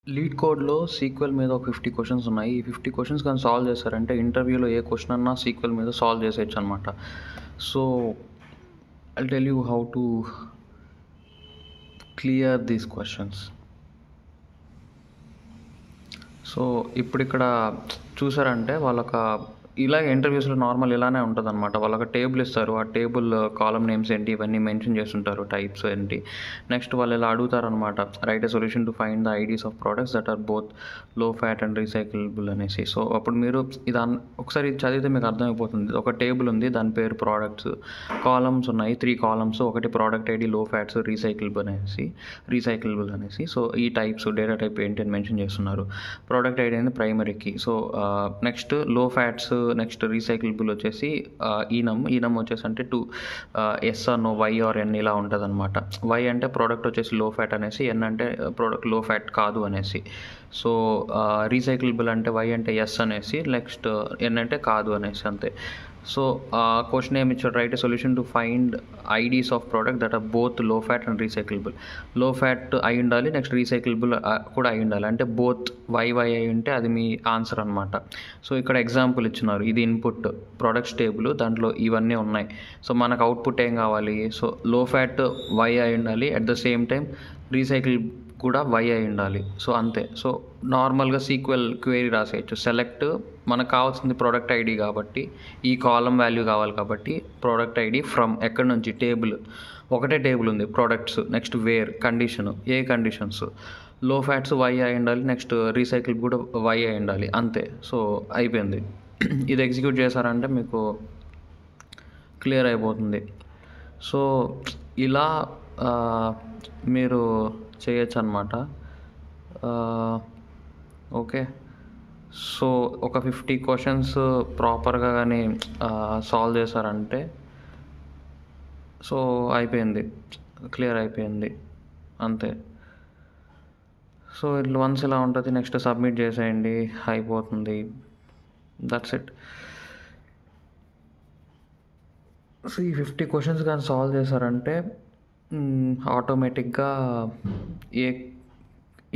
Lead కోడ్‌లో sequel మీద ఒక 50 క్వెషన్స్ ఉన్నాయి. ఈ 50 క్వెషన్స్ గాని సాల్వ్ చేశారంటే ఇంటర్వ్యూలో ఏ క్వెషన్ అన్నా సీక్వెల్ మీద సాల్వ్ చేసేయొచ్చనమాట. So, I'll tell you how to clear these questions. So, ఇప్పుడిక్కడ చూసారంటే వాళ్ళొక ఇలాగే ఇంటర్వ్యూస్‌లో నార్మల్ ఇలానే ఉంటదనమాట. వాళ్ళొక టేబుల్ ఇస్తారు. ఆ టేబుల్ కాలమ్ నేమ్స్ ఏంటి ఇవన్నీ మెన్షన్ చేసుంటారు. టైప్స్ ఏంటి. నెక్స్ట్ వాళ్ళు ఇలా అడుగుతారనమాట. Write a solution to find the IDs of products that are both low fat and recyclable అనేసి. సో, అప్పుడు మీరు ఒకసారి ఇది చదివితే మీకు అర్థమైపోతుంది. ఒక టేబుల్ ఉంది. దాని పేరు ప్రొడక్ట్స్. కాలమ్స్ ఉన్నాయి. 3 కాలమ్స్. ఒకటి product ID, low fats, recyclable అనేసి. సో, ఈ టైప్స్ డేటా టైప్ ఏంటి అని మెన్షన్ చేస్తున్నారు. ప్రోడక్ట్ ఐడి అనేది ప్రైమరీకి. So, next low fats, next recyclable వచ్చేసి ఈనమ్ వచ్చేసి అంటే yes or no, Y or N ఇలా ఉంటుందన్నమాట. వై అంటే ప్రోడక్ట్ వచ్చేసి లో ఫ్యాట్ అనేసి, ఎన్ అంటే ప్రోడక్ట్ లో ఫ్యాట్ కాదు అనేసి. సో, రీసైకిలబుల్ అంటే వై అంటే ఎస్ అనేసి, నెక్స్ట్ ఎన్ అంటే కాదు అనేసి, అంతే. సో, క్వశ్చన్ ఏమి ఇచ్చాడు, right solution to find ideas of product that are both low fat and recyclable. Low fat అయి ఉండాలి, నెక్స్ట్ రీసైకిలబుల్ కూడా అయి ఉండాలి. అంటే బోత్ వై అయి ఉంటే అది మీ ఆన్సర్ అనమాట. సో, ఇక్కడ ఎగ్జాంపుల్ ఇచ్చినారు. ఇది ఇన్పుట్ ప్రొడక్ట్స్ టేబుల్, దాంట్లో ఇవన్నీ ఉన్నాయి. సో, మనకు అవుట్పుట్ ఏం కావాలి. సో, లో ఫ్యాట్ వై అయి ఉండాలి, at the same time recycle కూడా వై అయి ఉండాలి. సో, అంతే. సో, నార్మల్గా సీక్వెల్ క్వెరీ రాసేయచ్చు. సెలెక్ట్ మనకు కావాల్సింది ప్రోడక్ట్ ఐడి కాబట్టి, ఈ కాలం వాల్యూ కావాలి కాబట్టి ప్రోడక్ట్ ఐడి ఫ్రమ్ ఎక్కడి నుంచి, టేబుల్ ఒకటే టేబుల్ ఉంది products, next where condition, A conditions, లో ఫ్యాట్స్ వై అయి ఉండాలి, నెక్స్ట్ రీసైకిల్ కూడా వై అయి ఉండాలి, అంతే. సో, అయిపోయింది. ఇది ఎగ్జిక్యూట్ చేశారంటే మీకు క్లియర్ అయిపోతుంది. సో, ఇలా మీరు చేయొచ్చు అన్నమాట. ఓకే. సో, ఒక 50 క్వెషన్స్ ప్రాపర్గా కానీ సాల్వ్ చేశారంటే సో అయిపోయింది, క్లియర్ అయిపోయింది, అంతే. సో, ఇట్లా వన్స్ ఇలా ఉంటుంది. నెక్స్ట్ సబ్మిట్ చేసేయండి, అయిపోతుంది. That's it. సో, ఈ 50 క్వెషన్స్ కానీ సాల్వ్ చేశారంటే ఆటోమేటిక్గా ఏ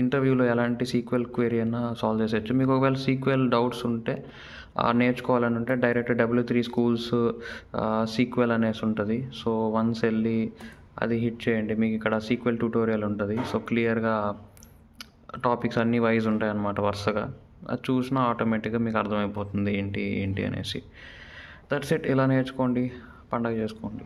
ఇంటర్వ్యూలో ఎలాంటి సీక్వెల్ క్వెరీ అయినా సాల్వ్ చేసేయచ్చు. మీకు ఒకవేళ సీక్వెల్ డౌట్స్ ఉంటే నేర్చుకోవాలని ఉంటే డైరెక్ట్ W3 స్కూల్స్ సీక్వెల్ అనేసి ఉంటుంది. సో, వన్స్ వెళ్ళి అది హిట్ చేయండి, మీకు ఇక్కడ సీక్వెల్ ట్యూటోరియల్ ఉంటుంది. సో, క్లియర్గా టాపిక్స్ అన్నీ వైజ్ ఉంటాయి అన్నమాట వరుసగా. అది చూసినా ఆటోమేటిక్గా మీకు అర్థమైపోతుంది ఏంటి అనేసి. That's it. ఇలా నేర్చుకోండి, పండగ చేసుకోండి.